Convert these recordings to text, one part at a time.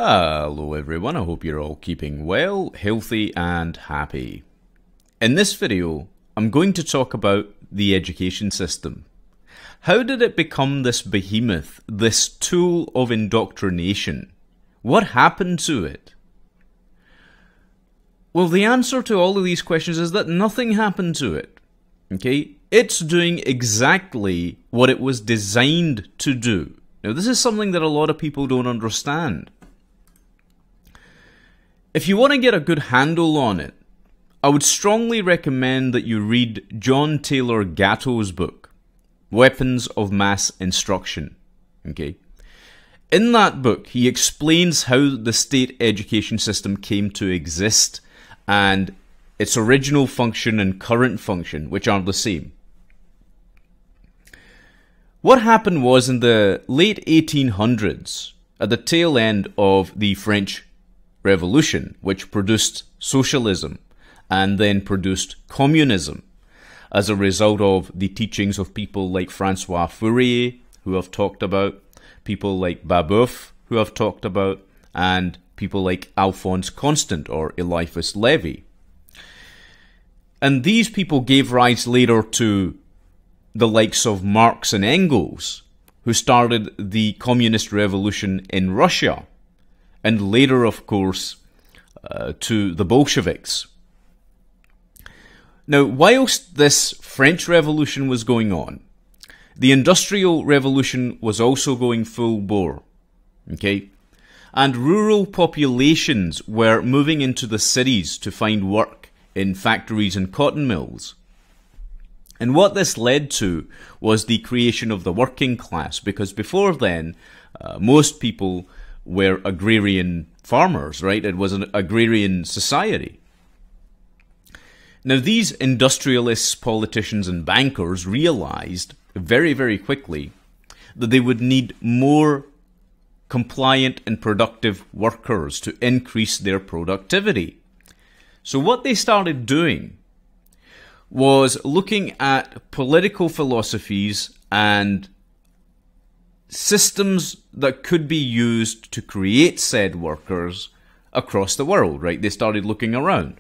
Hello everyone, I hope you're all keeping well, healthy and happy. In this video, I'm going to talk about the education system. How did it become this behemoth, this tool of indoctrination? What happened to it? Well, the answer to all of these questions is that nothing happened to it. Okay? It's doing exactly what it was designed to do. Now, this is something that a lot of people don't understand. If you want to get a good handle on it, I would strongly recommend that you read John Taylor Gatto's book, Weapons of Mass Instruction. Okay? In that book, he explains how the state education system came to exist and its original function and current function, which are the same. What happened was in the late 1800s, at the tail end of the French Revolution, which produced socialism and then produced communism as a result of the teachings of people like Francois Fourier, who I've talked about, people like Babeuf, who I've talked about, and people like Alphonse Constant or Eliphas Lévy. And these people gave rise later to the likes of Marx and Engels, who started the communist revolution in Russia, and later, of course, to the Bolsheviks. Now, whilst this French Revolution was going on, the Industrial Revolution was also going full bore, okay? And rural populations were moving into the cities to find work in factories and cotton mills. And what this led to was the creation of the working class, because before then, most people were agrarian farmers, right? It was an agrarian society. Now, these industrialists, politicians, and bankers realized very, very quickly that they would need more compliant and productive workers to increase their productivity. So what they started doing was looking at political philosophies and systems that could be used to create said workers across the world, right? They started looking around.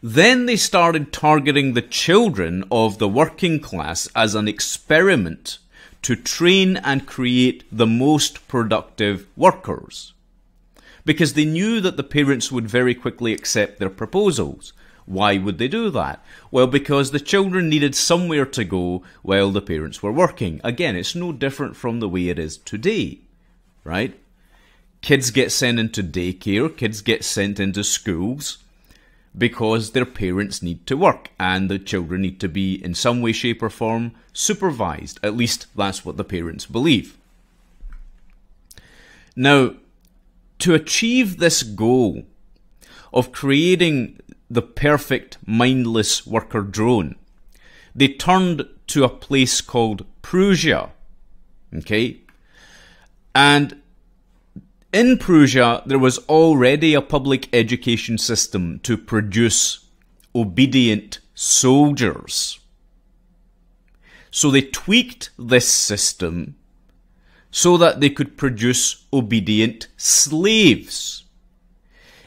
Then they started targeting the children of the working class as an experiment to train and create the most productive workers, because they knew that the parents would very quickly accept their proposals. Why would they do that? Well, because the children needed somewhere to go while the parents were working. Again, it's no different from the way it is today, right? Kids get sent into daycare, kids get sent into schools because their parents need to work and the children need to be in some way, shape or form supervised. At least that's what the parents believe. Now, to achieve this goal of creating the perfect mindless worker drone, they turned to a place called Prussia, okay? And in Prussia, there was already a public education system to produce obedient soldiers. So they tweaked this system so that they could produce obedient slaves.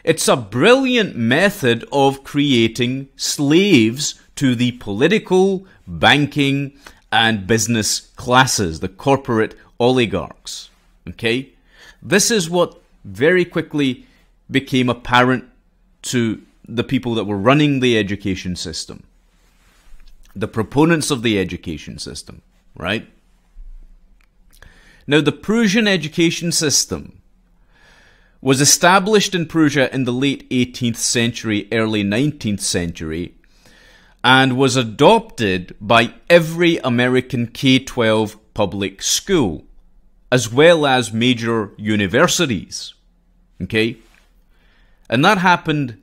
It's a brilliant method of creating slaves to the political, banking, and business classes, the corporate oligarchs. Okay? This is what very quickly became apparent to the people that were running the education system, the proponents of the education system, right? Now, the Prussian education system was established in Prussia in the late 18th century, early 19th century, and was adopted by every American K-12 public school, as well as major universities. Okay? And that happened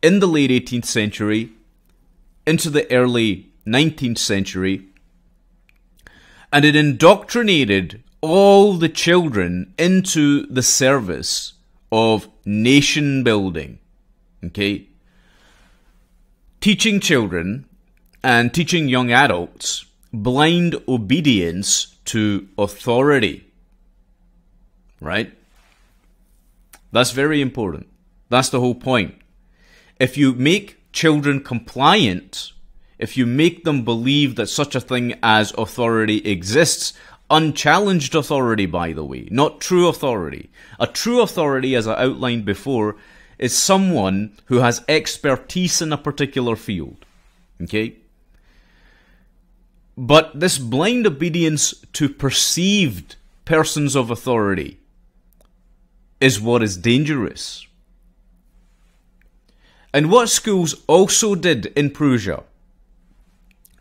in the late 18th century, into the early 19th century, and it indoctrinated all the children into the service of nation building, okay? Teaching children and teaching young adults blind obedience to authority. right? That's very important. That's the whole point. If you make children compliant, if you make them believe that such a thing as authority exists, unchallenged authority, by the way, not true authority. A true authority, as I outlined before, is someone who has expertise in a particular field. Okay? But this blind obedience to perceived persons of authority is what is dangerous. And what schools also did in Prussia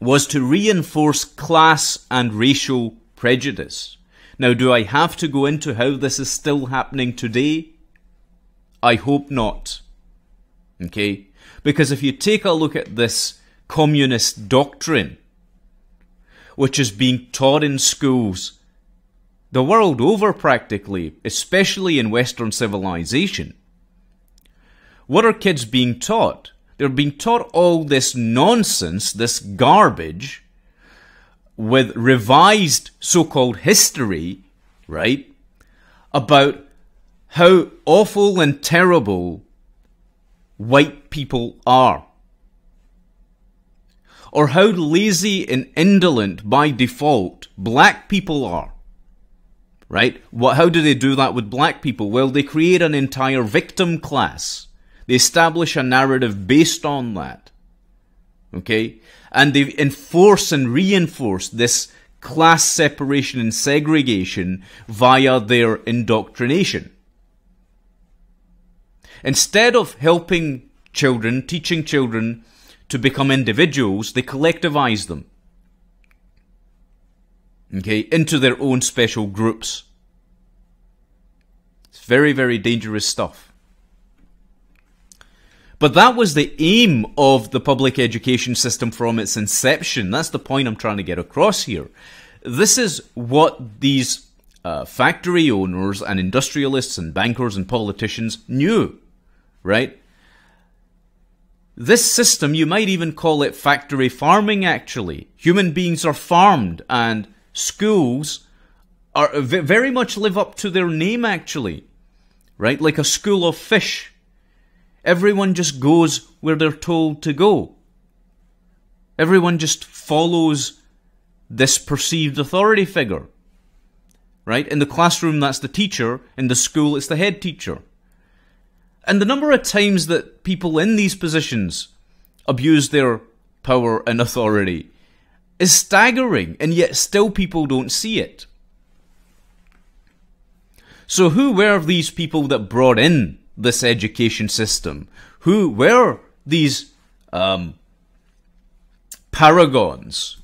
was to reinforce class and racial prejudice. Now, do I have to go into how this is still happening today? I hope not. Okay? Because if you take a look at this communist doctrine, which is being taught in schools the world over practically, especially in Western civilization, what are kids being taught? They're being taught all this nonsense, this garbage, with revised so-called history, right, about how awful and terrible white people are. Or how lazy and indolent by default black people are. Right? How do they do that with black people? Well, they create an entire victim class. They establish a narrative based on that. Okay? And they enforce and reinforce this class separation and segregation via their indoctrination. Instead of helping children, teaching children to become individuals, they collectivize them. Okay? Into their own special groups. It's very, very dangerous stuff. But that was the aim of the public education system from its inception. That's the point I'm trying to get across here. This is what these factory owners and industrialists and bankers and politicians knew, right? This system, you might even call it factory farming, actually. Human beings are farmed, and schools are very much live up to their name, actually. Right? Like a school of fish. Everyone just goes where they're told to go. Everyone just follows this perceived authority figure. Right? In the classroom, that's the teacher. In the school, it's the head teacher. And the number of times that people in these positions abuse their power and authority is staggering, and yet still people don't see it. So who were these people that brought in this education system? Who were these paragons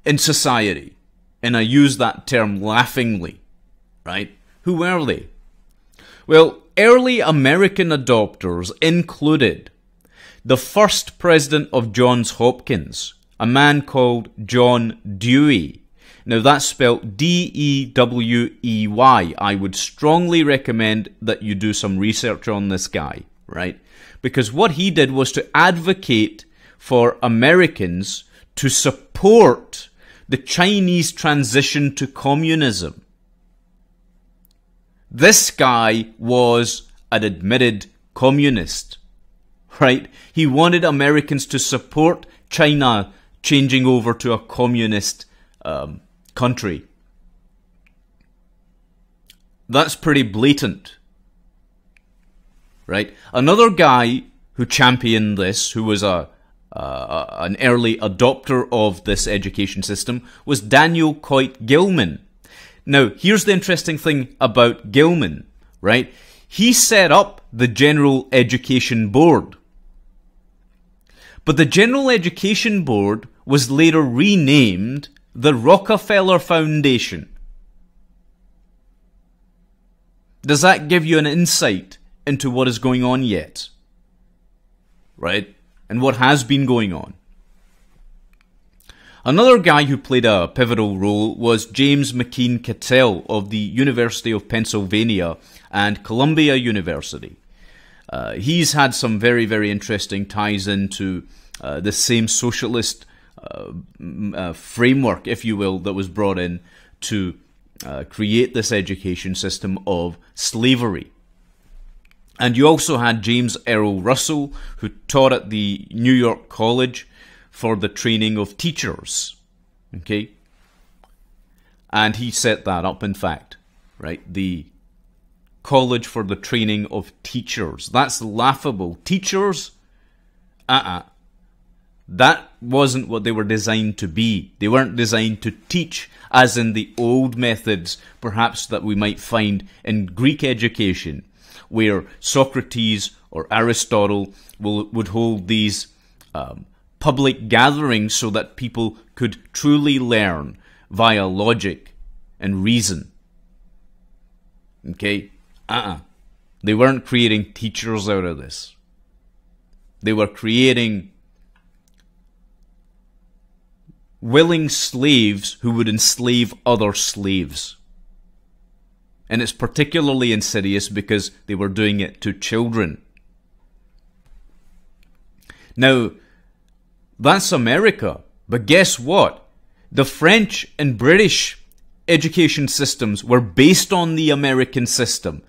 in society? And I use that term laughingly, right? Who were they? Well, early American adopters included the first president of Johns Hopkins, a man called John Dewey. Now that's spelled D-E-W-E-Y. I would strongly recommend that you do some research on this guy, right? Because what he did was to advocate for Americans to support the Chinese transition to communism. This guy was an admitted communist, right? He wanted Americans to support China changing over to a communist country. That's pretty blatant, right? Another guy who championed this, who was an early adopter of this education system, was Daniel Coit Gilman. Now, here's the interesting thing about Gilman, right? He set up the General Education Board. But the General Education Board was later renamed the Rockefeller Foundation. Does that give you an insight into what is going on yet? Right? And what has been going on? Another guy who played a pivotal role was James McKeen Cattell of the University of Pennsylvania and Columbia University. He's had some very, very interesting ties into the same socialist framework, if you will, that was brought in to create this education system of slavery. And you also had James Earl Russell, who taught at the New York College for the training of teachers. Okay? And he set that up, in fact, right? The College for the Training of Teachers. That's laughable. Teachers? That wasn't what they were designed to be. They weren't designed to teach, as in the old methods, perhaps, that we might find in Greek education, where Socrates or Aristotle would hold these public gatherings so that people could truly learn via logic and reason. Okay? They weren't creating teachers out of this. They were creating willing slaves who would enslave other slaves. And it's particularly insidious because they were doing it to children. Now, that's America. But guess what? The French and British education systems were based on the American system.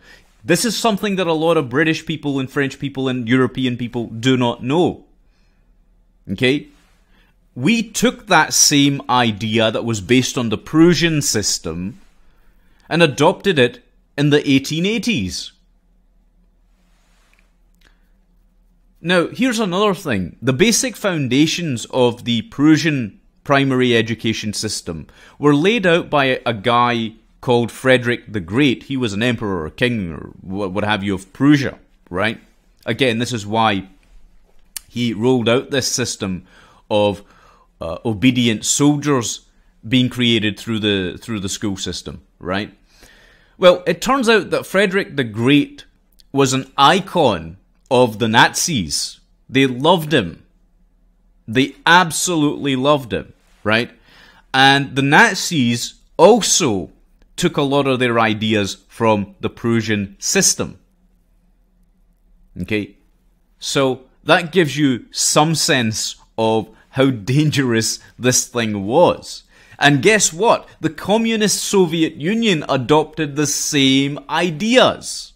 This is something that a lot of British people and French people and European people do not know. Okay? We took that same idea that was based on the Prussian system and adopted it in the 1880s. Now, here's another thing. The basic foundations of the Prussian primary education system were laid out by a guy called Frederick the Great. He was an emperor or king or what have you of Prussia, right? Again, this is why he rolled out this system of obedient soldiers being created through the school system, right? Well, it turns out that Frederick the Great was an icon of the Nazis. They loved him. They absolutely loved him, right? And the Nazis also took a lot of their ideas from the Prussian system. Okay? So that gives you some sense of how dangerous this thing was. And guess what? The communist Soviet Union adopted the same ideas.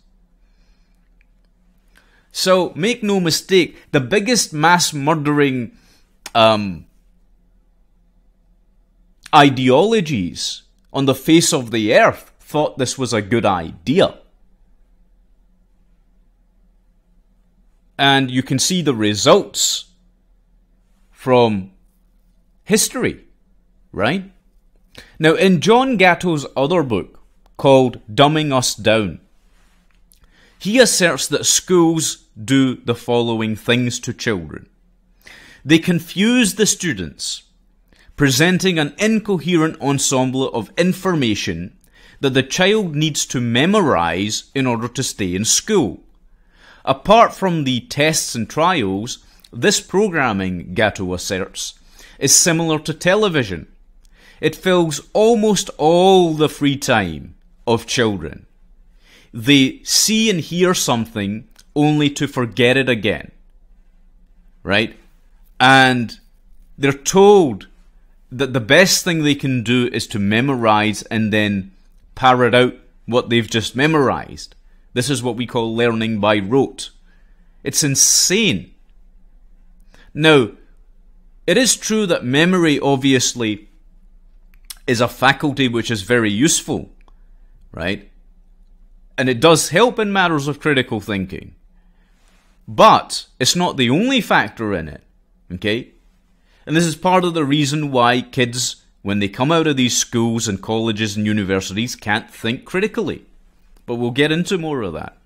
So, make no mistake, the biggest mass murdering ideologies on the face of the earth thought this was a good idea. And you can see the results from history, right? Now, in John Gatto's other book, called Dumbing Us Down, he asserts that schools do the following things to children. They confuse the students, presenting an incoherent ensemble of information that the child needs to memorize in order to stay in school. Apart from the tests and trials, this programming, Gatto asserts, is similar to television. It fills almost all the free time of children. They see and hear something only to forget it again, right? And they're told that the best thing they can do is to memorize and then parrot out what they've just memorized. This is what we call learning by rote. It's insane. Now, it is true that memory obviously is a faculty which is very useful, right? And it does help in matters of critical thinking. But it's not the only factor in it, okay? And this is part of the reason why kids, when they come out of these schools and colleges and universities, can't think critically. But we'll get into more of that.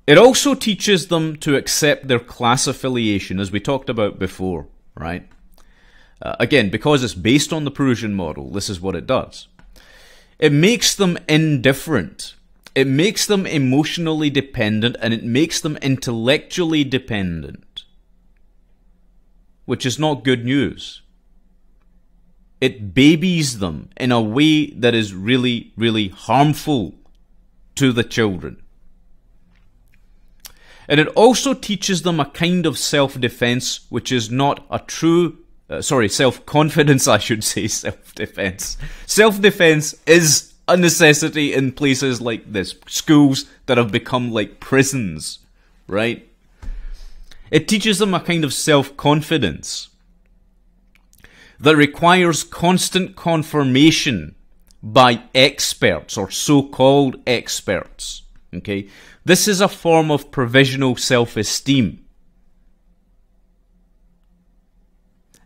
It also teaches them to accept their class affiliation, as we talked about before, right? Again, because it's based on the Prussian model, this is what it does. It makes them indifferent. It makes them emotionally dependent, and it makes them intellectually dependent, which is not good news. It babies them in a way that is really, really harmful to the children. And it also teaches them a kind of self-defense which is not a true self-confidence, I should say, self-defense. Self-defense is a necessity in places like this, schools that have become like prisons, right? It teaches them a kind of self-confidence that requires constant confirmation by experts or so-called experts, okay? This is a form of provisional self-esteem.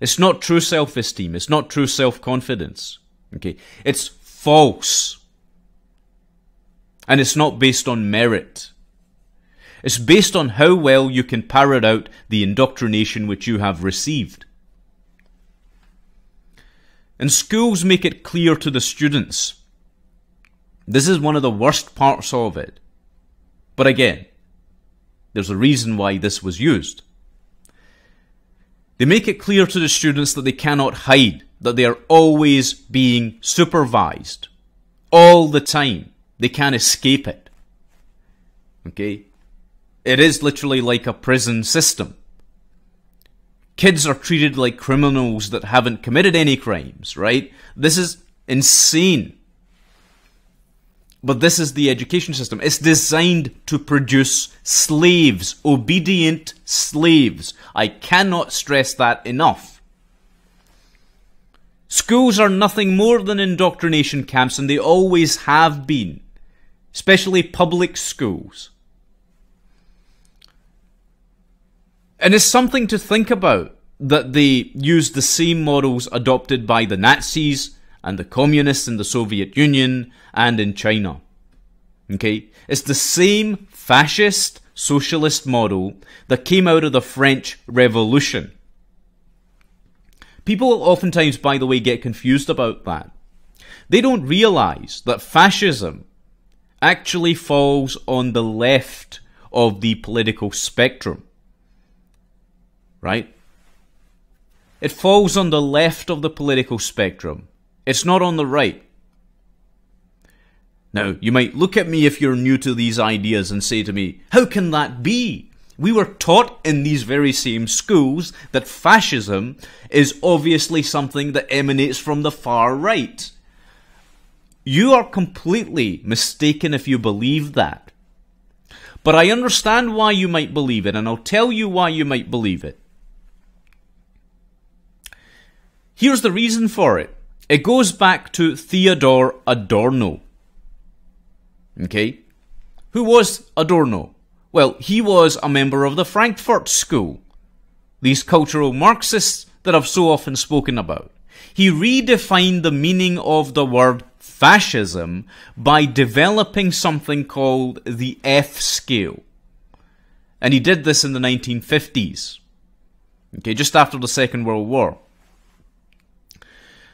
It's not true self-esteem. It's not true self-confidence. Okay, it's false. And it's not based on merit. It's based on how well you can parrot out the indoctrination which you have received. And schools make it clear to the students. This is one of the worst parts of it. But again, there's a reason why this was used. They make it clear to the students that they cannot hide, that they are always being supervised. All the time. They can't escape it. Okay? It is literally like a prison system. Kids are treated like criminals that haven't committed any crimes, right? This is insane. But this is the education system. It's designed to produce slaves, obedient slaves. I cannot stress that enough. Schools are nothing more than indoctrination camps, and they always have been, especially public schools. And it's something to think about that they use the same models adopted by the Nazis and the communists in the Soviet Union and in China. Okay? It's the same fascist socialist model that came out of the French Revolution. People oftentimes, by the way, get confused about that. They don't realize that fascism actually falls on the left of the political spectrum. Right? It falls on the left of the political spectrum. It's not on the right. Now, you might look at me if you're new to these ideas and say to me, how can that be? We were taught in these very same schools that fascism is obviously something that emanates from the far right. You are completely mistaken if you believe that. But I understand why you might believe it, and I'll tell you why you might believe it. Here's the reason for it. It goes back to Theodor Adorno. Okay? Who was Adorno? Well, he was a member of the Frankfurt School. These cultural Marxists that I've so often spoken about. He redefined the meaning of the word fascism by developing something called the F scale. And he did this in the 1950s. Okay, just after the Second World War.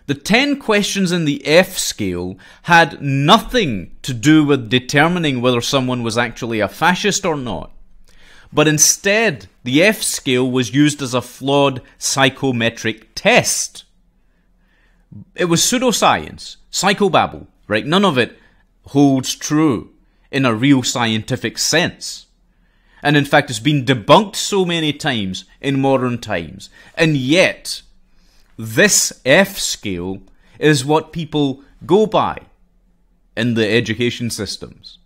The 10 questions in the F scale had nothing to do with determining whether someone was actually a fascist or not. But instead, the F scale was used as a flawed psychometric test. It was pseudoscience, psychobabble, right? None of it holds true in a real scientific sense. And in fact, it's been debunked so many times in modern times. And yet, this F scale is what people go by in the education systems.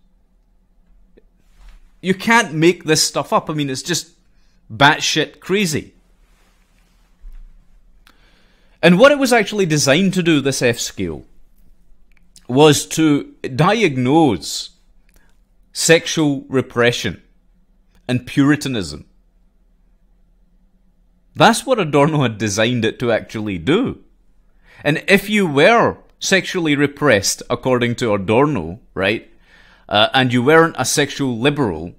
You can't make this stuff up. I mean, it's just batshit crazy. And what it was actually designed to do, this F scale, was to diagnose sexual repression and Puritanism. That's what Adorno had designed it to actually do. And if you were sexually repressed, according to Adorno, right, and you weren't a sexual liberal,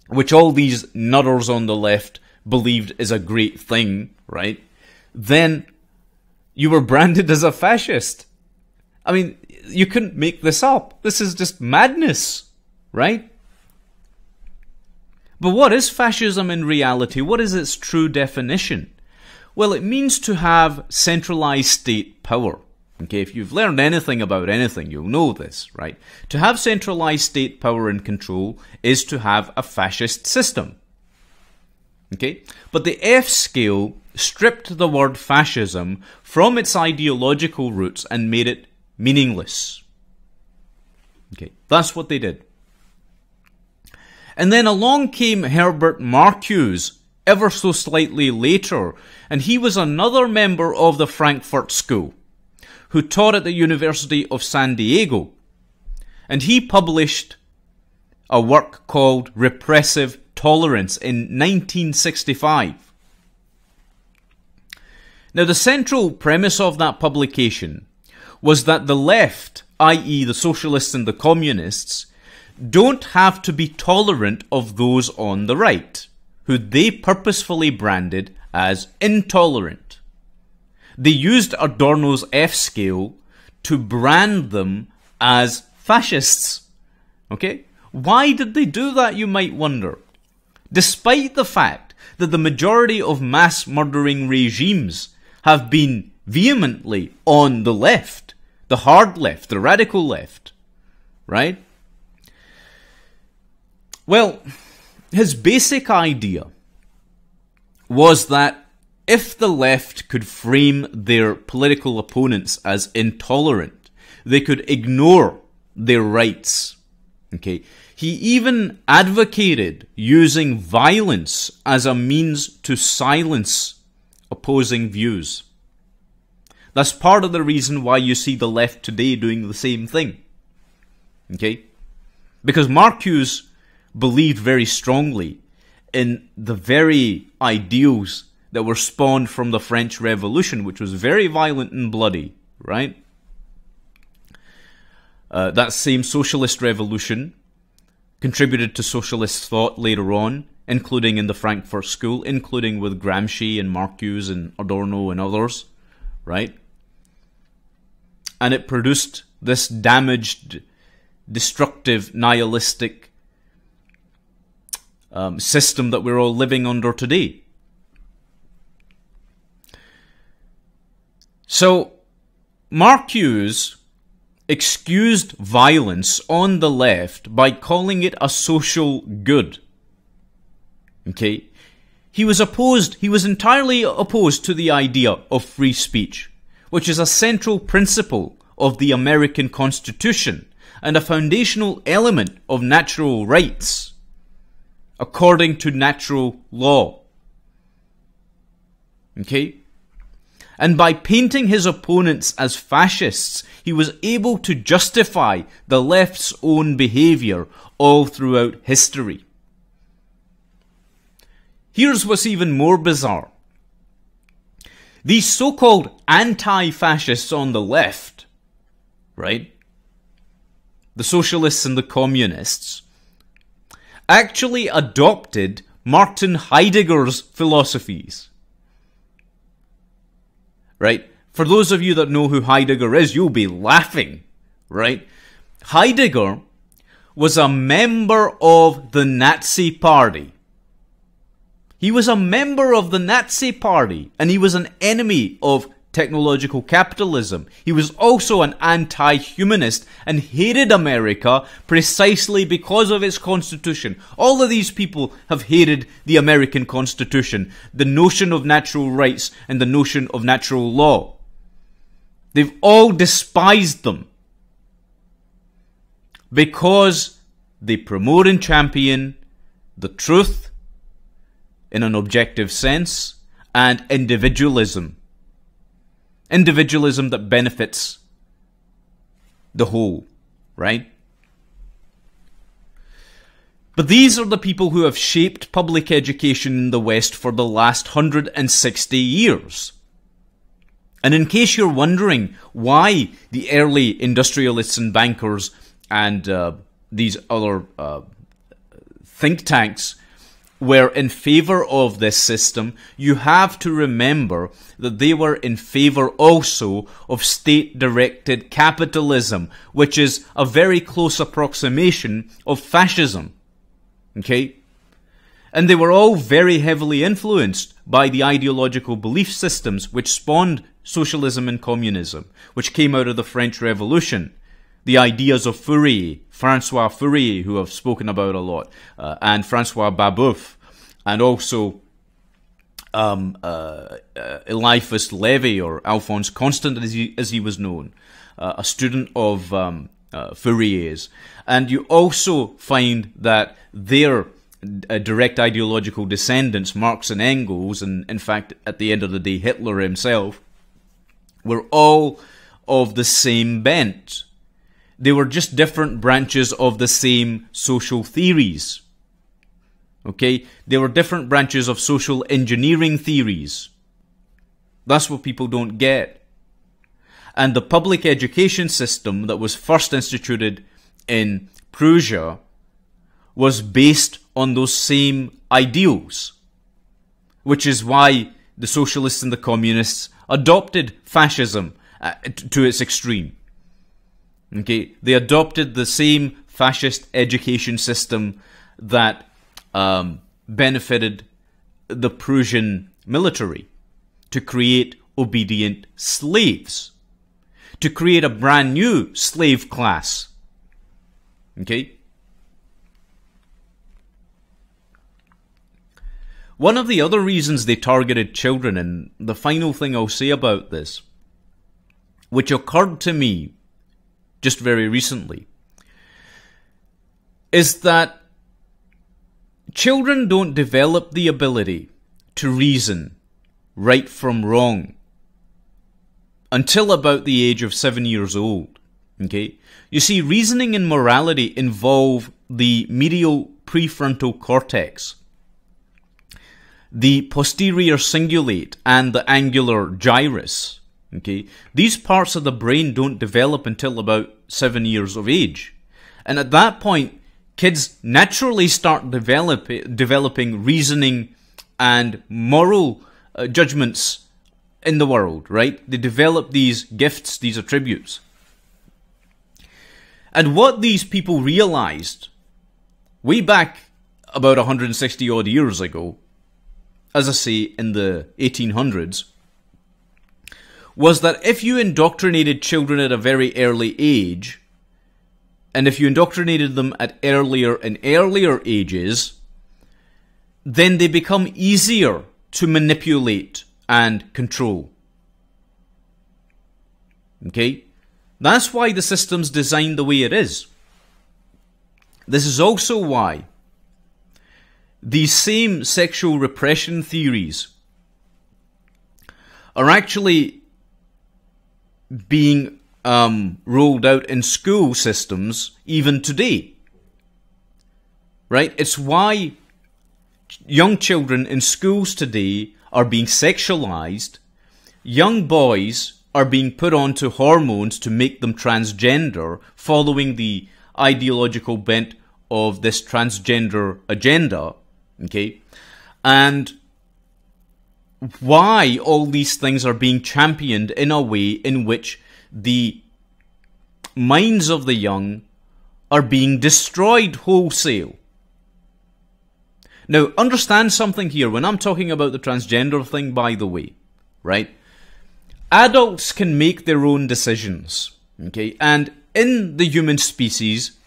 which all these nutters on the left believed is a great thing, right, then you were branded as a fascist. I mean, you couldn't make this up. This is just madness, right? But what is fascism in reality? What is its true definition? Well, it means to have centralized state power. Okay, if you've learned anything about anything, you'll know this, right? To have centralized state power and control is to have a fascist system. Okay? But the F scale stripped the word fascism from its ideological roots and made it meaningless. Okay, that's what they did. And then along came Herbert Marcuse ever so slightly later, and he was another member of the Frankfurt School who taught at the University of San Diego. And he published a work called Repressive Tolerance in 1965. Now, the central premise of that publication was that the left, i.e. the socialists and the communists, don't have to be tolerant of those on the right, who they purposefully branded as intolerant. They used Adorno's F-scale to brand them as fascists. Okay? Why did they do that, you might wonder? Despite the fact that the majority of mass murdering regimes have been vehemently on the left, the hard left, the radical left, right? Well, his basic idea was that if the left could frame their political opponents as intolerant, they could ignore their rights. Okay? He even advocated using violence as a means to silence opposing views. That's part of the reason why you see the left today doing the same thing. Okay? Because Marcuse believed very strongly in the very ideals that were spawned from the French Revolution, which was very violent and bloody, right? That same socialist revolution contributed to socialist thought later on, including in the Frankfurt School, including with Gramsci and Marcuse and Adorno and others, right? And it produced this damaged, destructive, nihilistic system that we're all living under today. So, Marcuse excused violence on the left by calling it a social good. Okay? He was entirely opposed to the idea of free speech, which is a central principle of the American Constitution and a foundational element of natural rights, according to natural law. Okay? And by painting his opponents as fascists, he was able to justify the left's own behavior all throughout history. Here's what's even more bizarre. These so-called anti-fascists on the left, right? The socialists and the communists, actually adopted Martin Heidegger's philosophies. Right? For those of you that know who Heidegger is, you'll be laughing, right? Heidegger was a member of the Nazi Party. He was a member of the Nazi Party, and he was an enemy of technological capitalism. He was also an anti-humanist and hated America precisely because of its constitution. All of these people have hated the American Constitution, the notion of natural rights and the notion of natural law. They've all despised them because they promote and champion the truth in an objective sense and individualism. Individualism that benefits the whole, right? But these are the people who have shaped public education in the West for the last 160 years. And in case you're wondering why the early industrialists and bankers and these other think tanks were in favor of this system, you have to remember that they were in favor also of state-directed capitalism, which is a very close approximation of fascism. Okay? And they were all very heavily influenced by the ideological belief systems which spawned socialism and communism, which came out of the French Revolution. The ideas of Fourier, Francois Fourier, who I've spoken about a lot, and Francois Babeuf, and also Eliphas Levi, or Alphonse Constant as he was known, a student of Fourier's. And you also find that their direct ideological descendants, Marx and Engels, and in fact at the end of the day Hitler himself, were all of the same bent. They were just different branches of the same social theories. Okay? They were different branches of social engineering theories. That's what people don't get. And the public education system that was first instituted in Prussia was based on those same ideals, which is why the socialists and the communists adopted fascism to its extreme. Okay, they adopted the same fascist education system that benefited the Prussian military to create obedient slaves, to create a brand new slave class. Okay? One of the other reasons they targeted children, and the final thing I'll say about this, which occurred to me just very recently, is that children don't develop the ability to reason right from wrong until about the age of 7 years old. Okay? You see, reasoning and morality involve the medial prefrontal cortex, the posterior cingulate, and the angular gyrus. Okay? These parts of the brain don't develop until about 7 years of age. And at that point, kids naturally start developing reasoning and moral judgments in the world, right? They develop these gifts, these attributes. And what these people realized way back about 160 odd years ago, as I say, in the 1800s, was that if you indoctrinated children at a very early age, and if you indoctrinated them at earlier and earlier ages, then they become easier to manipulate and control. Okay? That's why the system's designed the way it is. This is also why these same sexual repression theories are actually being rolled out in school systems even today. Right? It's why young children in schools today are being sexualized. Young boys are being put onto hormones to make them transgender, following the ideological bent of this transgender agenda. Okay? And why all these things are being championed in a way in which the minds of the young are being destroyed wholesale. Now, understand something here. When I'm talking about the transgender thing, by the way, right? Adults can make their own decisions, okay? And in the human species,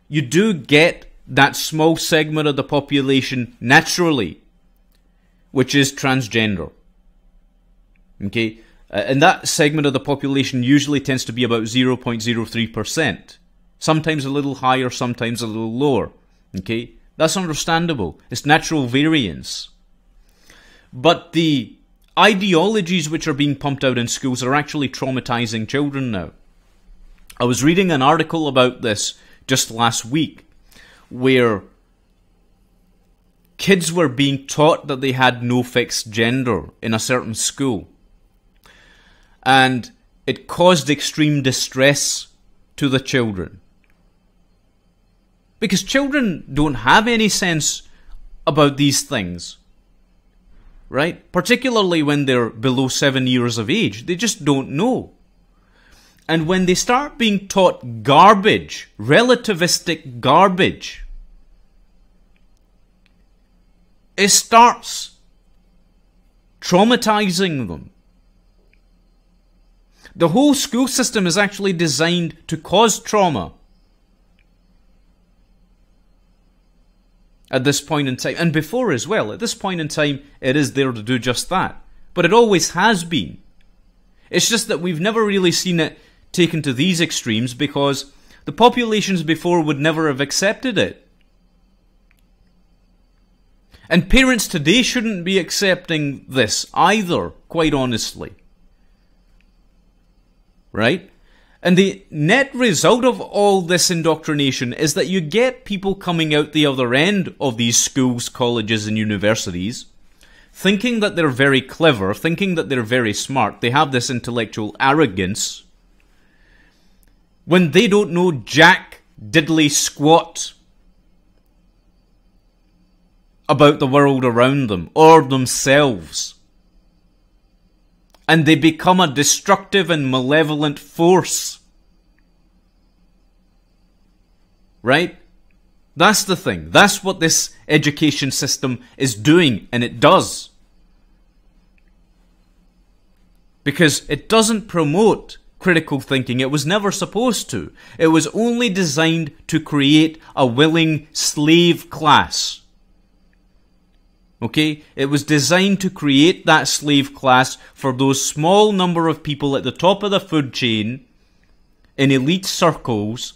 you do get that small segment of the population naturally, which is transgender, okay? And that segment of the population usually tends to be about 0.03%. Sometimes a little higher, sometimes a little lower, okay? That's understandable. It's natural variance. But the ideologies which are being pumped out in schools are actually traumatizing children now. I was reading an article about this just last week, where kids were being taught that they had no fixed gender in a certain school. And it caused extreme distress to the children. Because children don't have any sense about these things, right? Particularly when they're below 7 years of age. They just don't know. And when they start being taught garbage, relativistic garbage, it starts traumatizing them. The whole school system is actually designed to cause trauma. at this point in time, and before as well. At this point in time, it is there to do just that. But it always has been. It's just that we've never really seen it taken to these extremes because the populations before would never have accepted it. And parents today shouldn't be accepting this either, quite honestly. Right? And the net result of all this indoctrination is that you get people coming out the other end of these schools, colleges, and universities, thinking that they're very clever, thinking that they're very smart. They have this intellectual arrogance when they don't know jack diddly squat about the world around them or themselves. And they become a destructive and malevolent force. Right? That's the thing. That's what this education system is doing, and it does. Because it doesn't promote critical thinking. It was never supposed to. It was only designed to create a willing slave class. Okay? It was designed to create that slave class for those small number of people at the top of the food chain, in elite circles,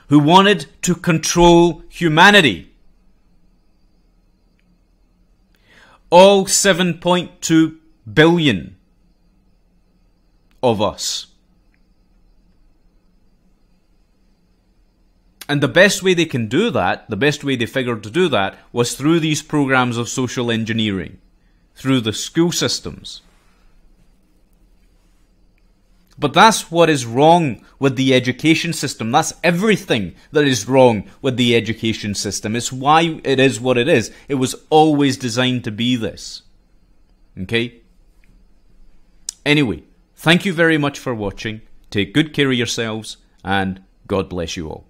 who wanted to control humanity. All 7.2 billion of us. And the best way they can do that, the best way they figured to do that, was through these programs of social engineering, through the school systems. But that's what is wrong with the education system. That's everything that is wrong with the education system. It's why it is what it is. It was always designed to be this. Okay? Anyway, thank you very much for watching. Take good care of yourselves, and God bless you all.